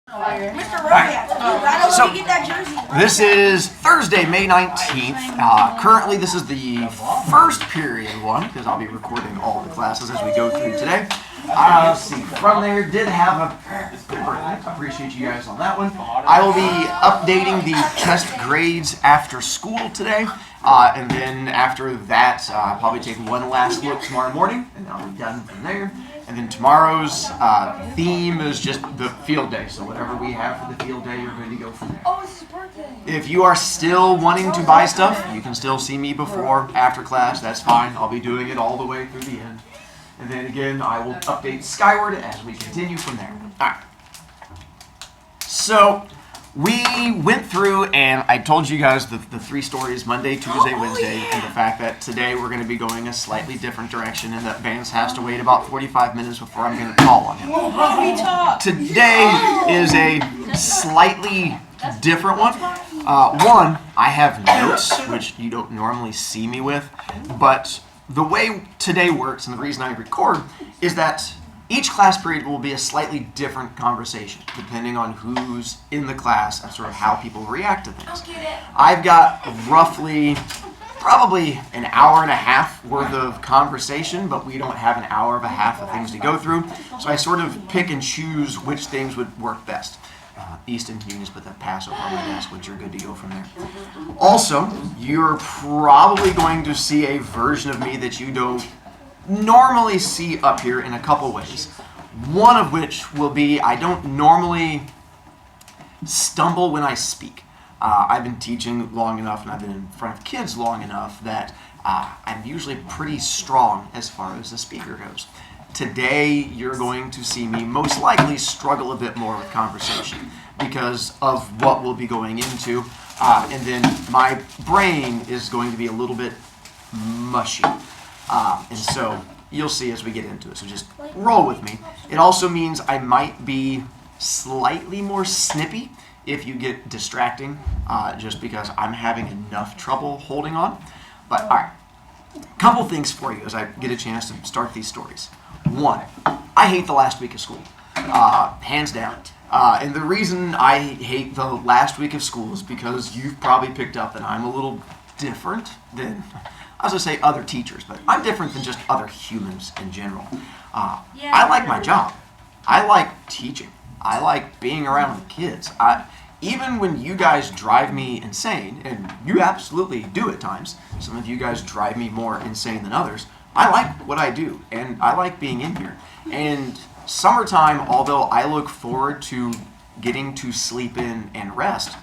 Mr. Robiak, I know So, where you get that jersey. This is Thursday, May 19th. Currently, this is the first period one, because I'll be recording all the classes as we go through today. Let's see, from there, did have a, appreciate you guys on that one. I will be updating the test grades after school today. And then after that, I'll probably take one last look tomorrow morning, and I'll be done from there. And then tomorrow's theme is just the field day. So whatever we have for the field day, you're going to go from there. Oh, it's his birthday. If you are still wanting to buy stuff, you can still see me before, after class. That's fine. I'll be doing it all the way through the end. And then again, I will update Skyward as we continue from there. All right. So we went through, and I told you guys the three stories, Monday, Tuesday, Wednesday, and the fact that today we're going to be going a slightly different direction, and that Vance has to wait about 45 minutes before I'm going to call on him. Today is a slightly different one. One, I have notes, which you don't normally see me with, but the way today works, and the reason I record, is that each class period will be a slightly different conversation, depending on who's in the class and sort of how people react to things. I've got roughly, probably an hour and a half worth of conversation, but we don't have an hour and a half of things to go through, so I sort of pick and choose which things would work best. Easton, you can just put that Passover on my desk, which you're good to go from there. Also, you're probably going to see a version of me that you don't normally see up here in a couple ways. One of which will be I don't normally stumble when I speak. I've been teaching long enough and I've been in front of kids long enough that I'm usually pretty strong as far as the speaker goes. Today, you're going to see me most likely struggle a bit more with conversation because of what we'll be going into. And then my brain is going to be a little bit mushy. And so you'll see as we get into it. So just roll with me. It also means I might be slightly more snippy if you get distracting, just because I'm having enough trouble holding on. But all right, couple things for you as I get a chance to start these stories. One, I hate the last week of school, hands down. And the reason I hate the last week of school is because you've probably picked up that I'm a little different than, I was going to say other teachers, but I'm different than just other humans in general. I like my job. I like teaching. I like being around the kids. Even when you guys drive me insane, and you absolutely do at times, some of you guys drive me more insane than others, I like what I do, and I like being in here. And summertime, although I look forward to getting to sleep in and rest,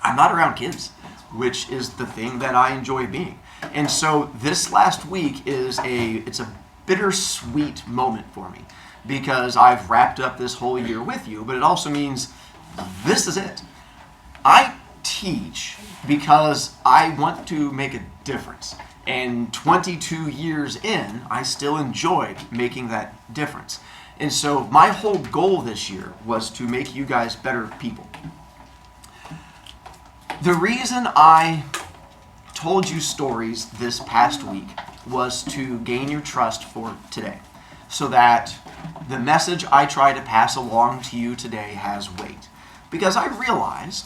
I'm not around kids, which is the thing that I enjoy being. And so this last week it's a bittersweet moment for me because I've wrapped up this whole year with you, but it also means this is it. I teach because I want to make a difference. And 22 years in, I still enjoyed making that difference. And so my whole goal this year was to make you guys better people. The reason I told you stories this past week was to gain your trust for today, so that the message I try to pass along to you today has weight. Because I realize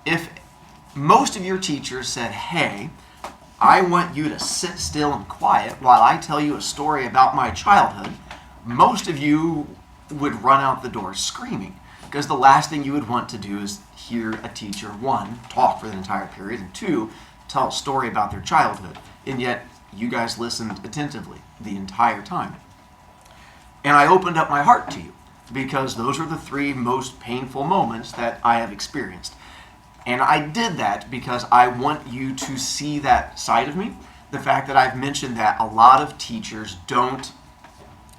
if most of your teachers said, hey, I want you to sit still and quiet while I tell you a story about my childhood, most of you would run out the door screaming. Because the last thing you would want to do is hear a teacher, one, talk for the entire period, and two, tell a story about their childhood. And yet, you guys listened attentively the entire time. And I opened up my heart to you, because those are the three most painful moments that I have experienced. And I did that because I want you to see that side of me. The fact that I've mentioned that a lot of teachers don't,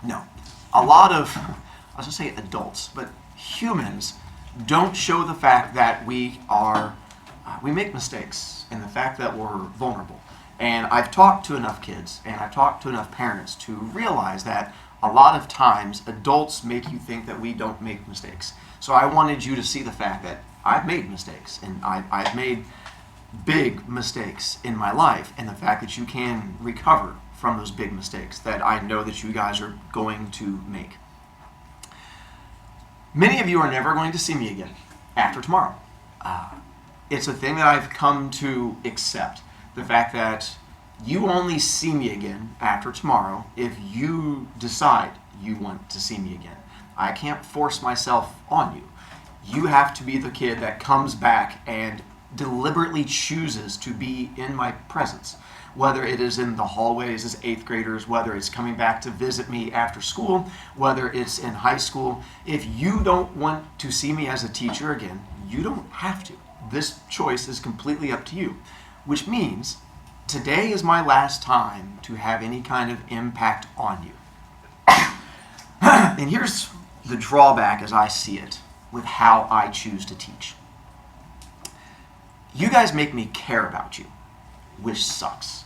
no, a lot of, I was going to say adults, but humans don't show the fact that we make mistakes and the fact that we're vulnerable. And I've talked to enough kids and I've talked to enough parents to realize that a lot of times adults make you think that we don't make mistakes. So I wanted you to see the fact that I've made mistakes, and I've made big mistakes in my life, and the fact that you can recover from those big mistakes that I know that you guys are going to make. Many of you are never going to see me again after tomorrow. It's a thing that I've come to accept. The fact that you only see me again after tomorrow if you decide you want to see me again. I can't force myself on you. You have to be the kid that comes back and deliberately chooses to be in my presence. Whether it is in the hallways as 8th graders, whether it's coming back to visit me after school, whether it's in high school. If you don't want to see me as a teacher again, you don't have to. This choice is completely up to you, which means today is my last time to have any kind of impact on you. And here's the drawback as I see it with how I choose to teach. You guys make me care about you, which sucks.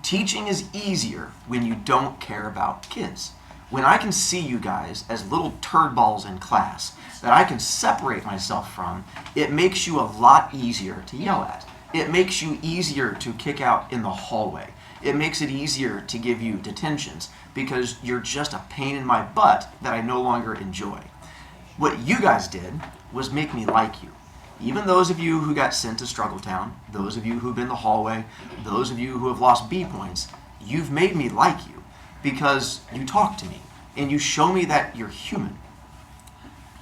Teaching is easier when you don't care about kids. When I can see you guys as little turd balls in class that I can separate myself from, it makes you a lot easier to yell at. It makes you easier to kick out in the hallway. It makes it easier to give you detentions because you're just a pain in my butt that I no longer enjoy. What you guys did was make me like you. Even those of you who got sent to Struggle Town, those of you who've been in the hallway, those of you who have lost B points, you've made me like you because you talk to me and you show me that you're human.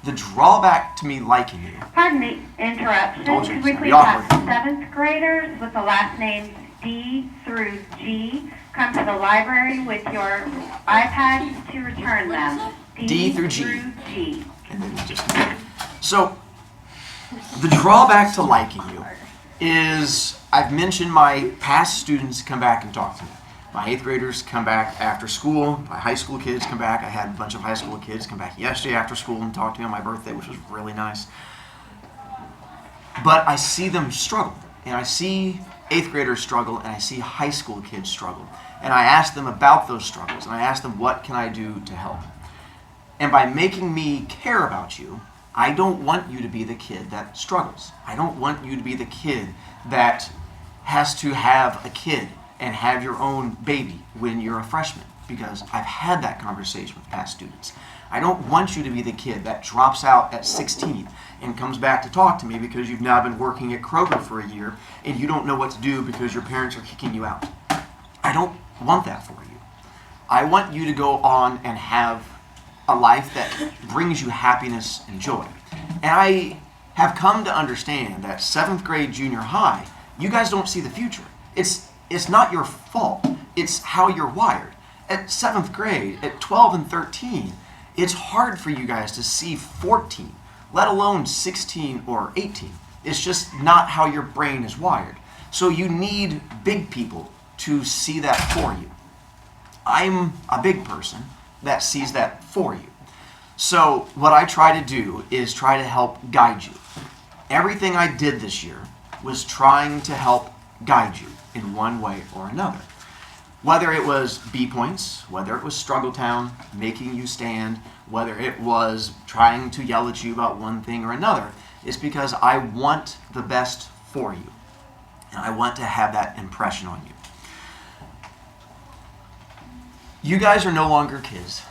The drawback to me liking you... Pardon me, interruption. Told you, Could we it's please gonna have be 7th graders with the last names D through G come to the library with your iPads to return them? D through G. G. And then you just... So, the drawback to liking you is I've mentioned my past students come back and talk to me. My 8th graders come back after school. My high school kids come back. I had a bunch of high school kids come back yesterday after school and talk to me on my birthday, which was really nice. But I see them struggle. And I see 8th graders struggle, and I see high school kids struggle. And I ask them about those struggles, and I ask them, what can I do to help? And by making me care about you, I don't want you to be the kid that struggles. I don't want you to be the kid that has to have a kid and have your own baby when you're a freshman, because I've had that conversation with past students. I don't want you to be the kid that drops out at 16 and comes back to talk to me because you've now been working at Kroger for a year and you don't know what to do because your parents are kicking you out. I don't want that for you. I want you to go on and have a life that brings you happiness and joy. And I have come to understand that 7th grade junior high, you guys don't see the future. It's not your fault. It's how you're wired. At 7th grade, at 12 and 13, it's hard for you guys to see 14, let alone 16 or 18. It's just not how your brain is wired. So you need big people to see that for you. I'm a big person that sees that for you. So what I try to do is try to help guide you. Everything I did this year was trying to help guide you in one way or another. Whether it was B points, whether it was Struggle Town, making you stand, whether it was trying to yell at you about one thing or another, it's because I want the best for you. And I want to have that impression on you. You guys are no longer kids,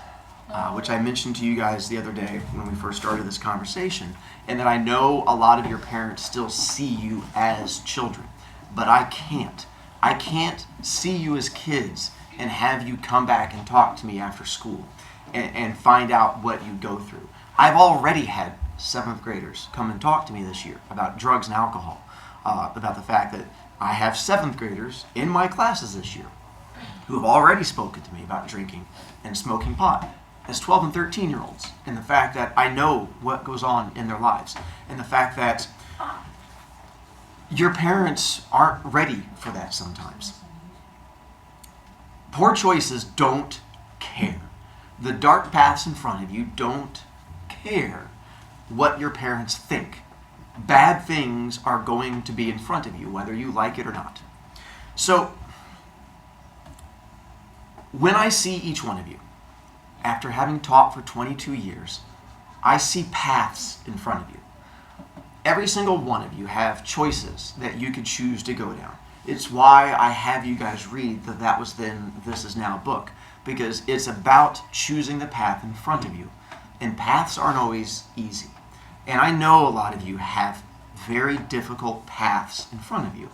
which I mentioned to you guys the other day when we first started this conversation, and that I know a lot of your parents still see you as children, but I can't. I can't see you as kids and have you come back and talk to me after school and find out what you go through. I've already had 7th graders come and talk to me this year about drugs and alcohol, about the fact that I have 7th graders in my classes this year who have already spoken to me about drinking and smoking pot as 12 and 13-year-olds, and the fact that I know what goes on in their lives, and the fact that your parents aren't ready for that sometimes. Poor choices don't care. The dark paths in front of you don't care what your parents think. Bad things are going to be in front of you, whether you like it or not. So, when I see each one of you, after having taught for 22 years, I see paths in front of you. Every single one of you have choices that you could choose to go down. It's why I have you guys read the That Was Then, This Is Now book, because it's about choosing the path in front of you. And paths aren't always easy. And I know a lot of you have very difficult paths in front of you.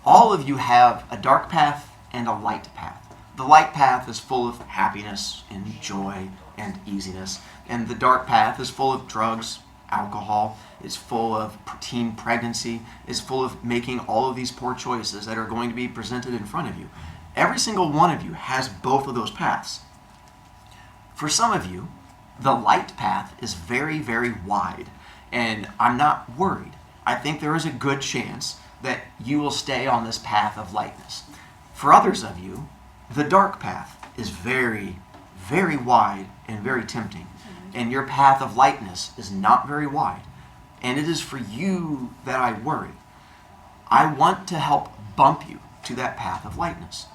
All of you have a dark path and a light path. The light path is full of happiness and joy and easiness. And the dark path is full of drugs, alcohol, it's full of teen pregnancy, it's full of making all of these poor choices that are going to be presented in front of you. Every single one of you has both of those paths. For some of you, the light path is very, very wide, and I'm not worried. I think there is a good chance that you will stay on this path of lightness. For others of you, the dark path is very, very wide and very tempting, and your path of lightness is not very wide, and it is for you that I worry. I want to help bump you to that path of lightness.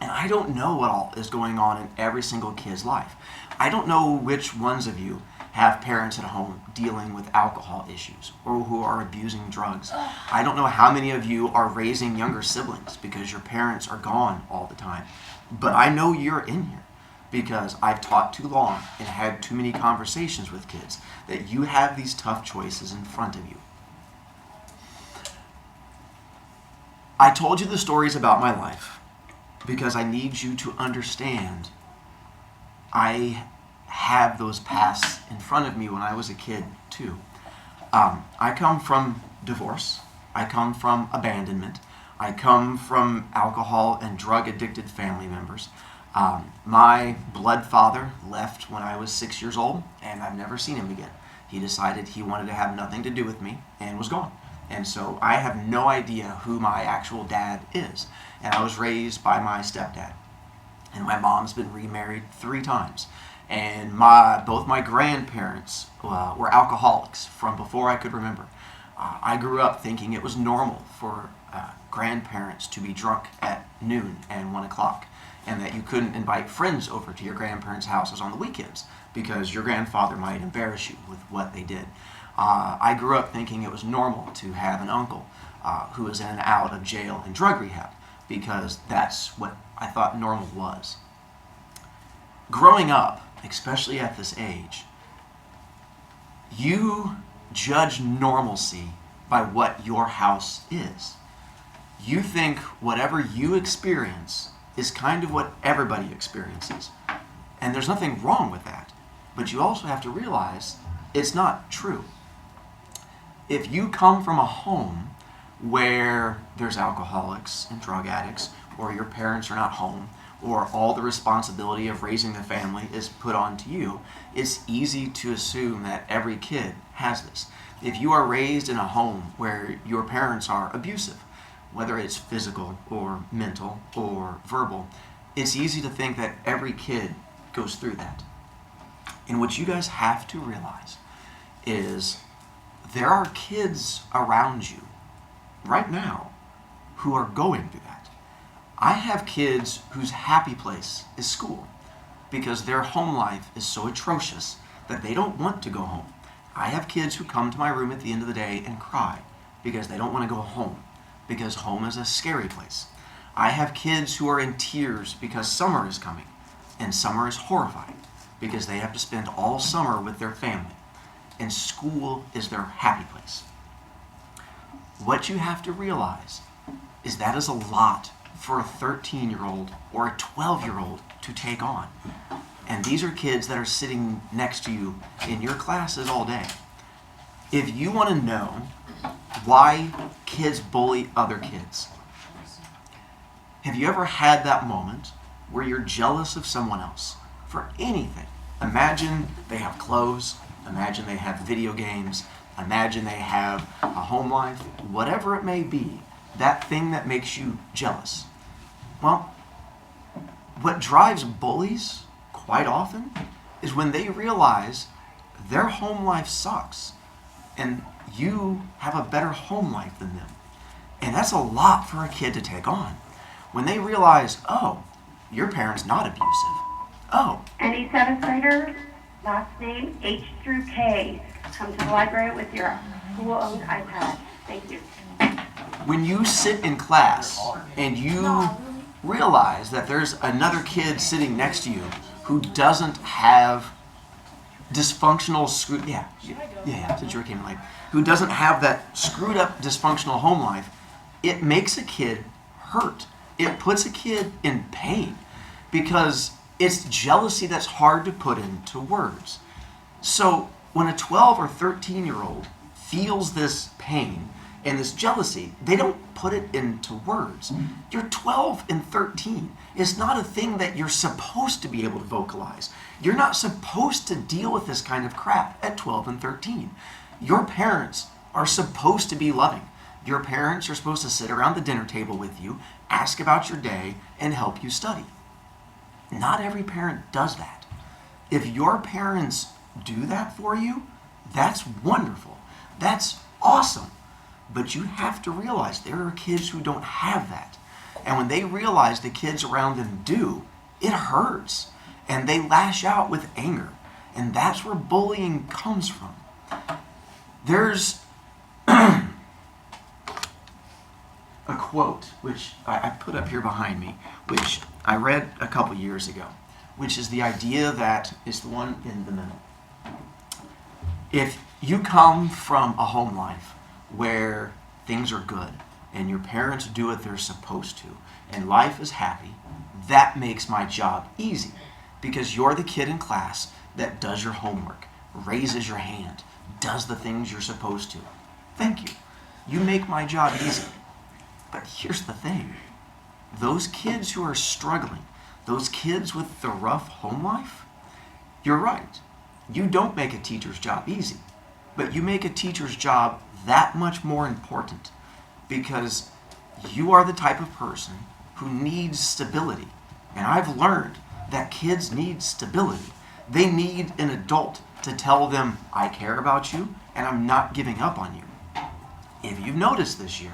And I don't know what all is going on in every single kid's life. I don't know which ones of you have parents at home dealing with alcohol issues or who are abusing drugs. I don't know how many of you are raising younger siblings because your parents are gone all the time. But I know you're in here because I've taught too long and had too many conversations with kids that you have these tough choices in front of you. I told you the stories about my life because I need you to understand I have those paths in front of me when I was a kid too. I come from divorce. I come from abandonment. I come from alcohol and drug addicted family members. My blood father left when I was 6 years old, and I've never seen him again. He decided he wanted to have nothing to do with me and was gone. And so I have no idea who my actual dad is. And I was raised by my stepdad. And my mom's been remarried 3 times. And both my grandparents were alcoholics from before I could remember. I grew up thinking it was normal for grandparents to be drunk at noon and 1 o'clock, and that you couldn't invite friends over to your grandparents' houses on the weekends because your grandfather might embarrass you with what they did. I grew up thinking it was normal to have an uncle who was in and out of jail and drug rehab because that's what I thought normal was. Growing up, especially at this age, you judge normalcy by what your house is. You think whatever you experience is kind of what everybody experiences. And there's nothing wrong with that. But you also have to realize it's not true. If you come from a home where there's alcoholics and drug addicts, or your parents are not home, or all the responsibility of raising the family is put onto you, it's easy to assume that every kid has this. If you are raised in a home where your parents are abusive, whether it's physical or mental or verbal, it's easy to think that every kid goes through that. And what you guys have to realize is there are kids around you right now who are going through that. I have kids whose happy place is school because their home life is so atrocious that they don't want to go home. I have kids who come to my room at the end of the day and cry because they don't want to go home because home is a scary place. I have kids who are in tears because summer is coming, and summer is horrifying because they have to spend all summer with their family, and school is their happy place. What you have to realize is that is a lot for a 13-year-old or a 12-year-old to take on. And these are kids that are sitting next to you in your classes all day. If you want to know why kids bully other kids, have you ever had that moment where you're jealous of someone else for anything? Imagine they have clothes, imagine they have video games, imagine they have a home life, whatever it may be, that thing that makes you jealous. Well, what drives bullies quite often is when they realize their home life sucks and you have a better home life than them. And that's a lot for a kid to take on. When they realize, oh, your parent's not abusive. Oh. Any 7th grader, last name H through K, come to the library with your school-owned iPad. Thank you. When you sit in class and you realize that there's another kid sitting next to you who doesn't have dysfunctional, screwed, since you came in late, who doesn't have that screwed up dysfunctional home life, it makes a kid hurt. It puts a kid in pain because it's jealousy that's hard to put into words. So when a 12 or 13-year-old feels this pain and this jealousy, they don't put it into words. You're 12 and 13. It's not a thing that you're supposed to be able to vocalize. You're not supposed to deal with this kind of crap at 12 and 13. Your parents are supposed to be loving. Your parents are supposed to sit around the dinner table with you, ask about your day, and help you study. Not every parent does that. If your parents do that for you, that's wonderful. That's awesome. But you have to realize there are kids who don't have that. And when they realize the kids around them do, it hurts. And they lash out with anger. And that's where bullying comes from. There's a quote, which I put up here behind me, which I read a couple years ago, which is the idea that is the one in the middle. If you come from a home life where things are good and your parents do what they're supposed to and life is happy, that makes my job easy because you're the kid in class that does your homework, raises your hand, does the things you're supposed to. Thank you. You make my job easy. But here's the thing. Those kids who are struggling, those kids with the rough home life, you're right. You don't make a teacher's job easy, but you make a teacher's job that much more important because you are the type of person who needs stability. And I've learned that kids need stability. They need an adult to tell them, I care about you and I'm not giving up on you. If you've noticed this year,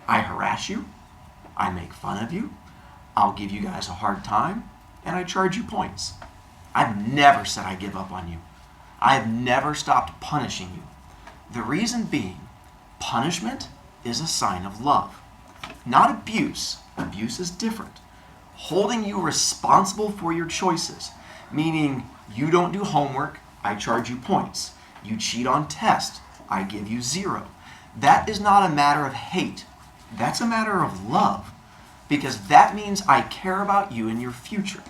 I harass you, I make fun of you, I'll give you guys a hard time, and I charge you points. I've never said I give up on you. I have never stopped punishing you. The reason being, punishment is a sign of love. Not abuse. Abuse is different. Holding you responsible for your choices, meaning you don't do homework, I charge you points. You cheat on tests, I give you 0. That is not a matter of hate. That's a matter of love, because that means I care about you and your future.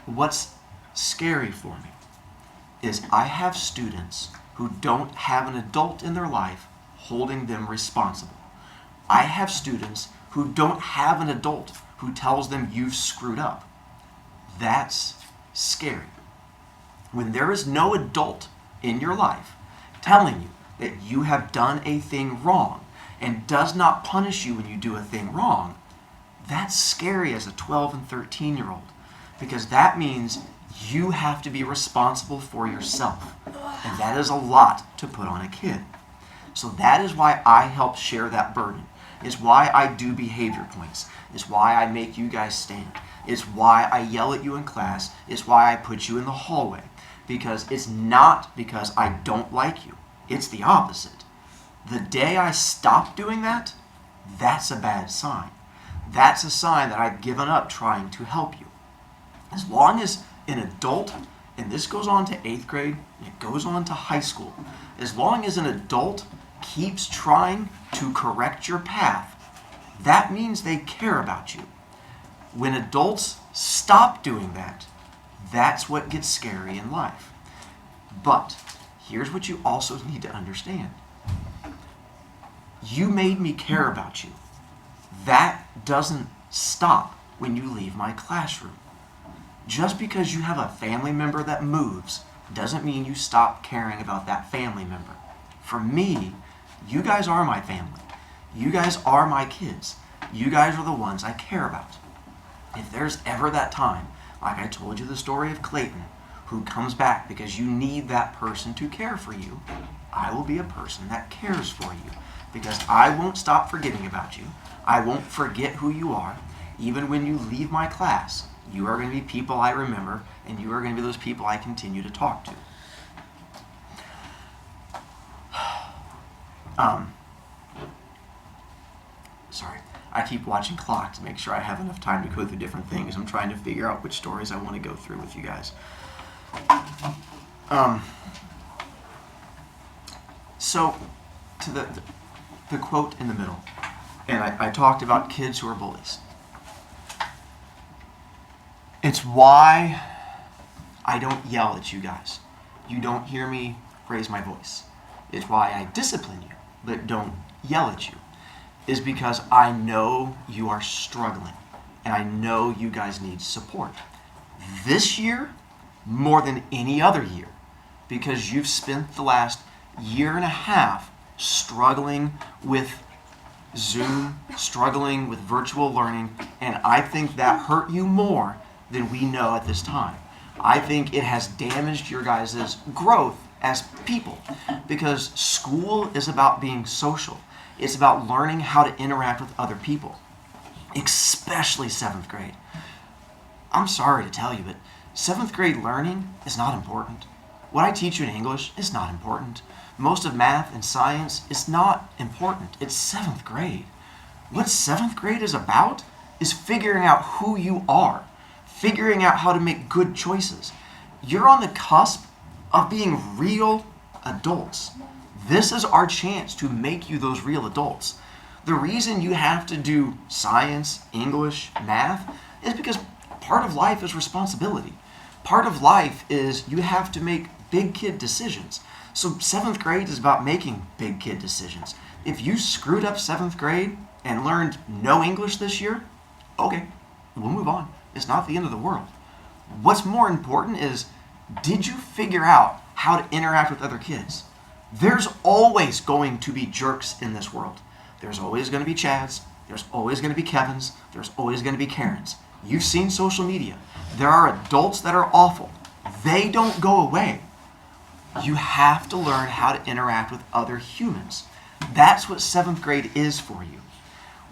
What's scary for me is I have students who don't have an adult in their life holding them responsible. I have students who don't have an adult who tells them you've screwed up. That's scary. When there is no adult in your life telling you that you have done a thing wrong and does not punish you when you do a thing wrong, that's scary as a 12 and 13-year-old. Because that means you have to be responsible for yourself. And that is a lot to put on a kid. So that is why I help share that burden. It's why I do behavior points. It's why I make you guys stand. It's why I yell at you in class. It's why I put you in the hallway. Because it's not because I don't like you. It's the opposite. The day I stop doing that, that's a bad sign. That's a sign that I've given up trying to help you. As long as an adult, and this goes on to 8th grade, it goes on to high school, as long as an adult keeps trying to correct your path, that means they care about you. When adults stop doing that, that's what gets scary in life. But here's what you also need to understand. You made me care about you. That doesn't stop when you leave my classroom. Just because you have a family member that moves doesn't mean you stop caring about that family member. For me, you guys are my family. You guys are my kids. You guys are the ones I care about. If there's ever that time, like I told you the story of Clayton, who comes back because you need that person to care for you, I will be a person that cares for you because I won't stop forgetting about you. I won't forget who you are. Even when you leave my class, you are going to be people I remember, and you are going to be those people I continue to talk to. I keep watching clock to make sure I have enough time to go through different things. I'm trying to figure out which stories I want to go through with you guys. So, to the quote in the middle, and I talked about kids who are bullies. It's why I don't yell at you guys. You don't hear me raise my voice. It's why I discipline you, but don't yell at you. Is because I know you are struggling, and I know you guys need support. This year, more than any other year, because you've spent the last year and a half struggling with Zoom, struggling with virtual learning, and I think that hurt you more than we know at this time. I think it has damaged your guys' growth as people, because school is about being social. It's about learning how to interact with other people, especially 7th grade. I'm sorry to tell you, but 7th grade learning is not important. What I teach you in English is not important. Most of math and science is not important. It's 7th grade. What 7th grade is about is figuring out who you are, figuring out how to make good choices. You're on the cusp of being real adults. This is our chance to make you those real adults. The reason you have to do science, English, math is because part of life is responsibility. Part of life is you have to make big kid decisions. So 7th grade is about making big kid decisions. If you screwed up 7th grade and learned no English this year, okay, we'll move on. It's not the end of the world. What's more important is, did you figure out how to interact with other kids? There's always going to be jerks in this world. There's always going to be Chads. There's always going to be Kevins. There's always going to be Karens. You've seen social media. There are adults that are awful. They don't go away. You have to learn how to interact with other humans. That's what 7th grade is for you.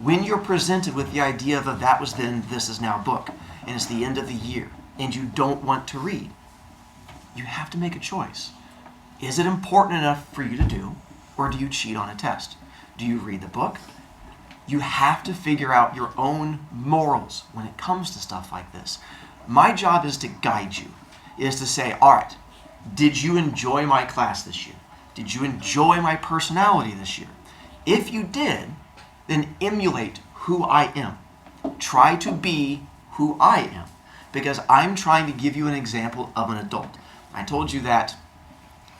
When you're presented with the idea of that was then, this is now book, and it's the end of the year, and you don't want to read, you have to make a choice. Is it important enough for you to do, or do you cheat on a test? Do you read the book? You have to figure out your own morals when it comes to stuff like this. My job is to guide you, is to say, all right, did you enjoy my class this year? Did you enjoy my personality this year? If you did, then emulate who I am. Try to be who I am, because I'm trying to give you an example of an adult. I told you that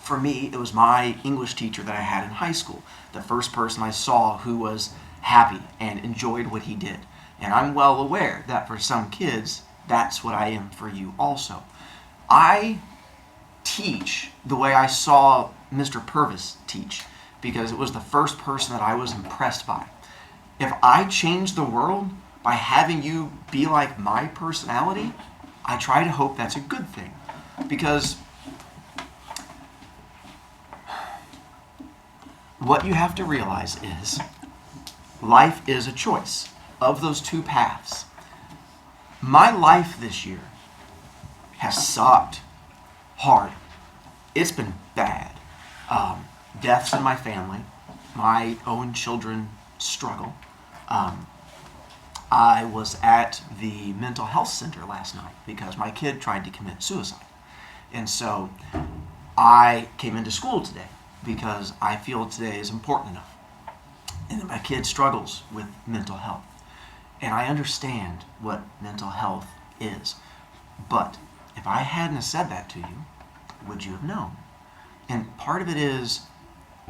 for me, it was my English teacher that I had in high school, the first person I saw who was happy and enjoyed what he did. And I'm well aware that for some kids, that's what I am for you also. I teach the way I saw Mr. Purvis teach, because it was the first person that I was impressed by. If I change the world by having you be like my personality, I try to hope that's a good thing. Because what you have to realize is life is a choice of those two paths. My life this year has sucked hard. It's been bad. Deaths in my family. My own children struggle. I was at the mental health center last night because my kid tried to commit suicide. And so I came into school today because I feel today is important enough. And that my kid struggles with mental health. And I understand what mental health is. But if I hadn't have said that to you, would you have known? And part of it is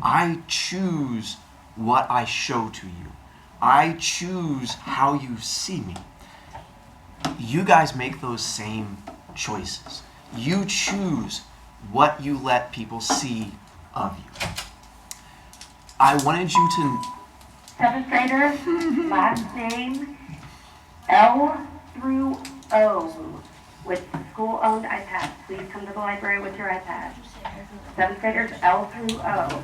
I choose what I show to you. I choose how you see me. You guys make those same choices. You choose what you let people see of you. I wanted you to... 7th grader, last name L through O, with school-owned iPads. Please come to the library with your iPad. 7th graders, L through O.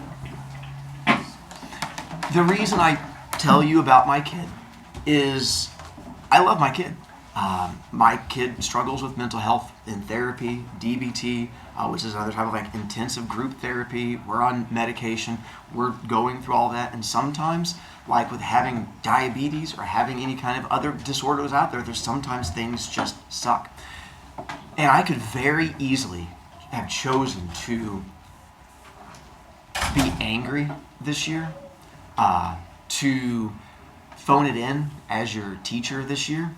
The reason I tell you about my kid is I love my kid. My kid struggles with mental health in therapy, DBT, which is another type of like intensive group therapy. We're on medication. We're going through all that. And sometimes, like with having diabetes or having any kind of other disorders out there, there's sometimes things just suck. And I could very easily have chosen to be angry this year, to phone it in as your teacher this year,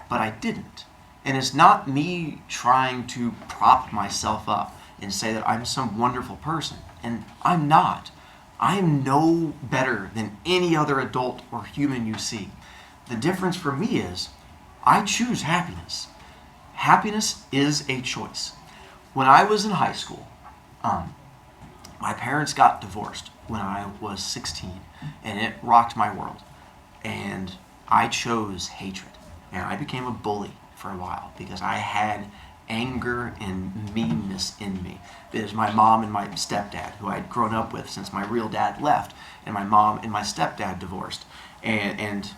but I didn't. And it's not me trying to prop myself up and say that I'm some wonderful person. And I'm not. I am no better than any other adult or human you see. The difference for me is I choose happiness. Happiness is a choice. When I was in high school, my parents got divorced when I was 16, and it rocked my world. And I chose hatred. And I became a bully for a while because I had anger and meanness in me. There's my mom and my stepdad, who I'd grown up with since my real dad left, and my mom and my stepdad divorced. And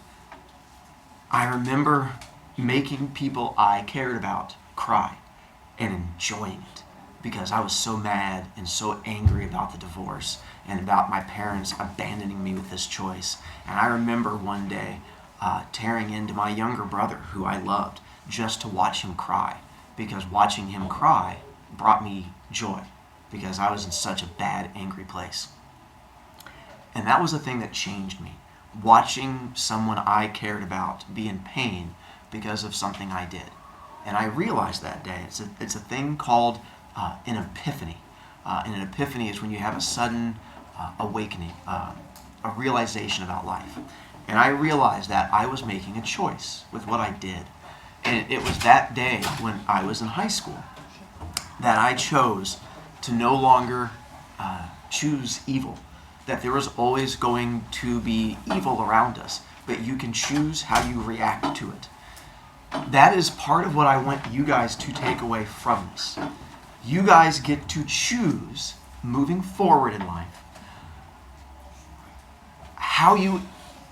I remember making people I cared about cry and enjoying it because I was so mad and so angry about the divorce and about my parents abandoning me with this choice. And I remember one day tearing into my younger brother, who I loved, just to watch him cry, because watching him cry brought me joy because I was in such a bad, angry place. And that was the thing that changed me, watching someone I cared about be in pain because of something I did. And I realized that day, it's a thing called an epiphany. And an epiphany is when you have a sudden awakening, a realization about life. And I realized that I was making a choice with what I did. And it was that day when I was in high school that I chose to no longer choose evil. That there was always going to be evil around us, but you can choose how you react to it. That is part of what I want you guys to take away from this. You guys get to choose, moving forward in life, how you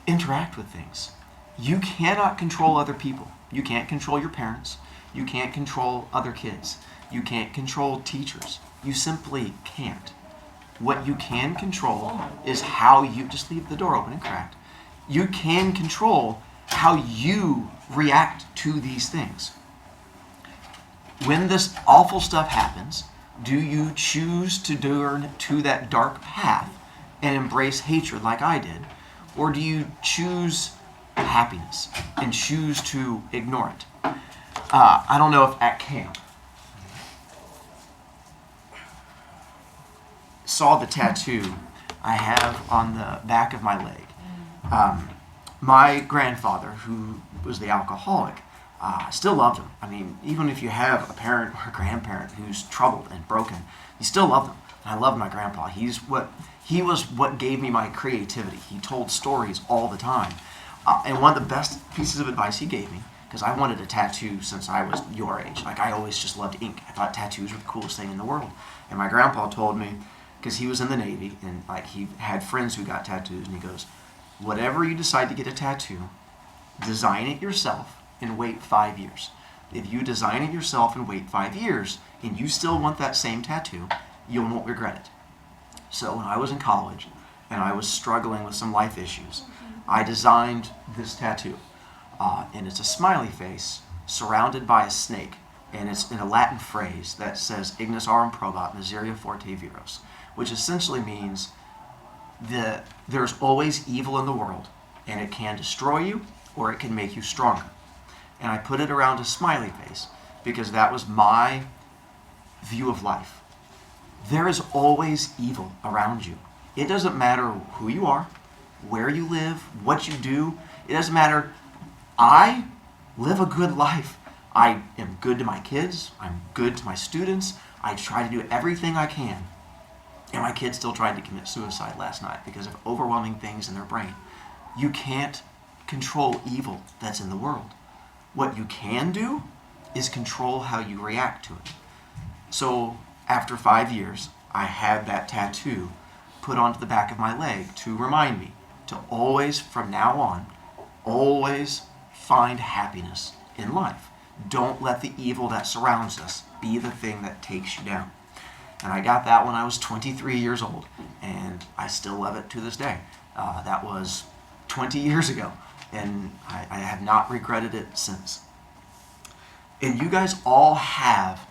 interact with things. You cannot control other people. You can't control your parents. You can't control other kids. You can't control teachers. You simply can't. What you can control is how you, just leave the door open and cracked. You can control how you react to these things. When this awful stuff happens, do you choose to turn to that dark path and embrace hatred like I did? Or do you choose happiness and choose to ignore it? I don't know if at camp saw the tattoo I have on the back of my leg. My grandfather, who was the alcoholic, still loved him. I mean, even if you have a parent or a grandparent who's troubled and broken, you still love them. And I loved my grandpa. He was what gave me my creativity. He told stories all the time. And one of the best pieces of advice he gave me, because I wanted a tattoo since I was your age. Like, I always just loved ink. I thought tattoos were the coolest thing in the world. And my grandpa told me, because he was in the Navy, and like he had friends who got tattoos, and he goes, whatever you decide to get a tattoo, design it yourself and wait 5 years. If you design it yourself and wait 5 years, and you still want that same tattoo, you won't regret it. So when I was in college, and I was struggling with some life issues, I designed this tattoo. And it's a smiley face surrounded by a snake. And it's in a Latin phrase that says, Ignis aurum probat, miseria forte viros, which essentially means that there's always evil in the world, and it can destroy you, or it can make you stronger. And I put it around a smiley face because that was my view of life. There is always evil around you. It doesn't matter who you are, where you live, what you do. It doesn't matter. I live a good life. I am good to my kids. I'm good to my students. I try to do everything I can. And my kid still tried to commit suicide last night because of overwhelming things in their brain. You can't control evil that's in the world. What you can do is control how you react to it. So after 5 years, I had that tattoo put onto the back of my leg to remind me to always, from now on, always find happiness in life. Don't let the evil that surrounds us be the thing that takes you down. And I got that when I was 23 years old, and I still love it to this day. That was 20 years ago, and I have not regretted it since. And you guys all have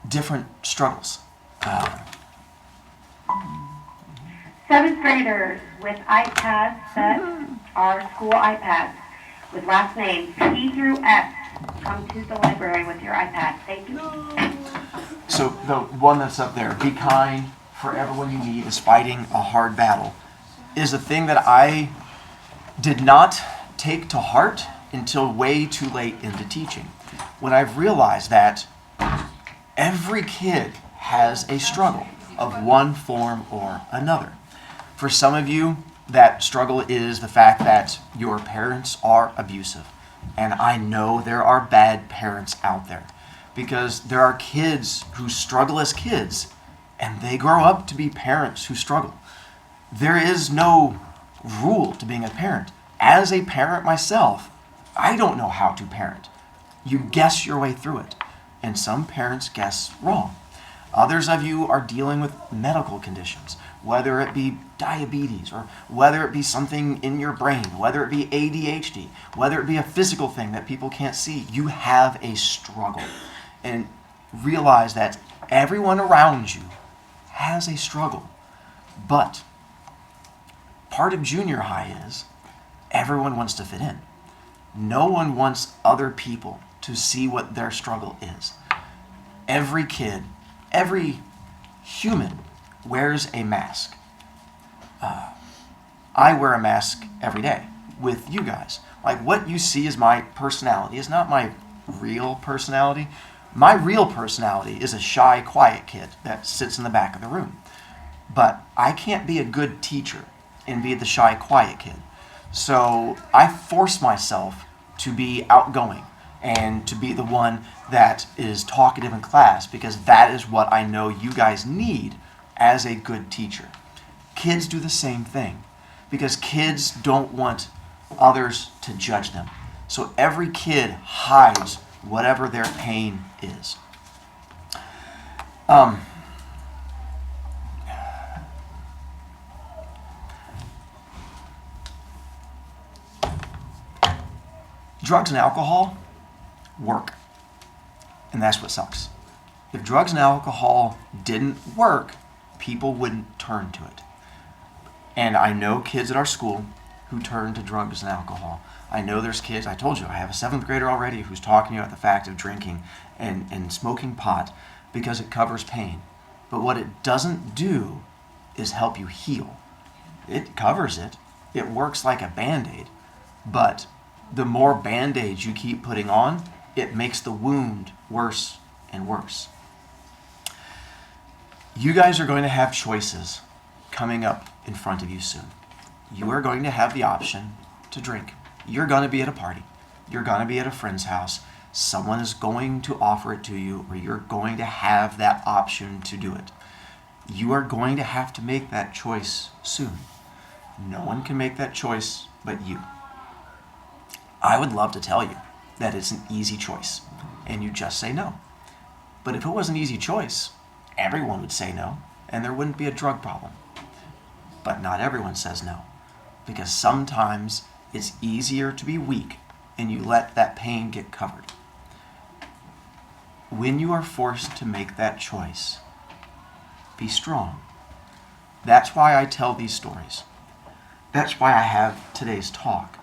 different struggles. Seventh graders with iPads that are school iPads with last names P through F. Come to the library with your iPad. Thank you. So the one that's up there, be kind, for everyone you meet is fighting a hard battle, is a thing that I did not take to heart until way too late into teaching. When I've realized that every kid has a struggle of one form or another. For some of you, that struggle is the fact that your parents are abusive. And I know there are bad parents out there, because there are kids who struggle as kids and they grow up to be parents who struggle. There is no rule to being a parent. As a parent myself, I don't know how to parent. You guess your way through it, and some parents guess wrong. Others of you are dealing with medical conditions, whether it be diabetes or whether it be something in your brain, whether it be ADHD, whether it be a physical thing that people can't see. You have a struggle. And realize that everyone around you has a struggle. But part of junior high is everyone wants to fit in. No one wants other people to see what their struggle is. Every kid, every human wears a mask. I wear a mask every day with you guys. Like, what you see as my personality is not my real personality. My real personality is a shy, quiet kid that sits in the back of the room. But I can't be a good teacher and be the shy, quiet kid. So I force myself to be outgoing and to be the one that is talkative in class, because that is what I know you guys need as a good teacher. Kids do the same thing, because kids don't want others to judge them. So every kid hides whatever their pain is. Drugs and alcohol work, and that's what sucks. If drugs and alcohol didn't work, people wouldn't turn to it. And I know kids at our school who turn to drugs and alcohol. I know there's kids, I told you, I have a 7th grader already who's talking to you about the fact of drinking and smoking pot because it covers pain. But what it doesn't do is help you heal. It covers it. It works like a Band-Aid. But the more Band-Aids you keep putting on, it makes the wound worse and worse. You guys are going to have choices coming up in front of you soon. You are going to have the option to drink. You're going to be at a party. You're going to be at a friend's house. Someone is going to offer it to you, or you're going to have that option to do it. You are going to have to make that choice soon. No one can make that choice but you. I would love to tell you that it's an easy choice, and you just say no. But if it was an easy choice, everyone would say no, and there wouldn't be a drug problem. But not everyone says no, because sometimes it's easier to be weak and you let that pain get covered. When you are forced to make that choice, be strong. That's why I tell these stories. That's why I have today's talk.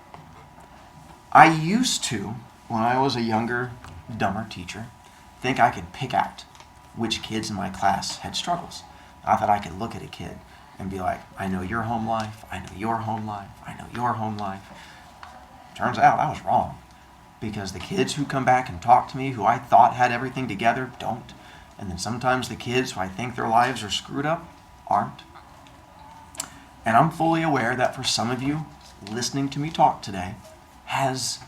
I used to, when I was a younger, dumber teacher, think I could pick out which kids in my class had struggles. I thought I could look at a kid and be like, I know your home life, I know your home life, I know your home life. Turns out I was wrong, because the kids who come back and talk to me who I thought had everything together don't. And then sometimes the kids who I think their lives are screwed up aren't. And I'm fully aware that for some of you, listening to me talk today has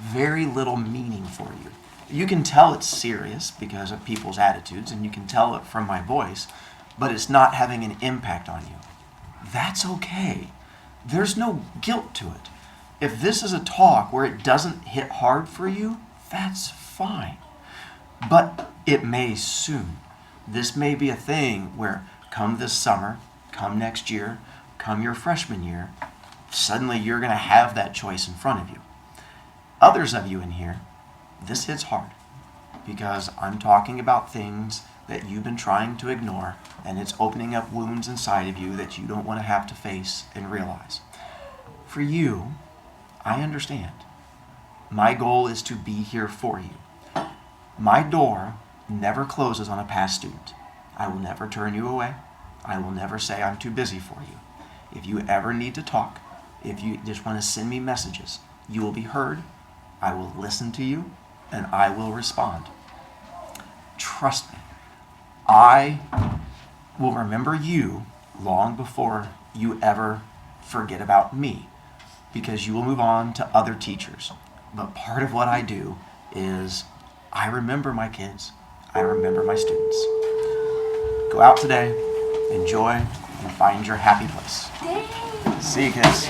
very little meaning for you. You can tell it's serious because of people's attitudes, and you can tell it from my voice, but it's not having an impact on you. That's okay. There's no guilt to it. If this is a talk where it doesn't hit hard for you, that's fine. But it may soon. This may be a thing where come this summer, come next year, come your freshman year, suddenly you're going to have that choice in front of you. Others of you in here, this hits hard because I'm talking about things that you've been trying to ignore, and it's opening up wounds inside of you that you don't want to have to face and realize. For you, I understand. My goal is to be here for you. My door never closes on a past student. I will never turn you away. I will never say I'm too busy for you. If you ever need to talk, if you just want to send me messages, you will be heard. I will listen to you, and I will respond. Trust me. I will remember you long before you ever forget about me, because you will move on to other teachers. But part of what I do is I remember my kids. I remember my students. Go out today, enjoy, and find your happy place. See you, kids.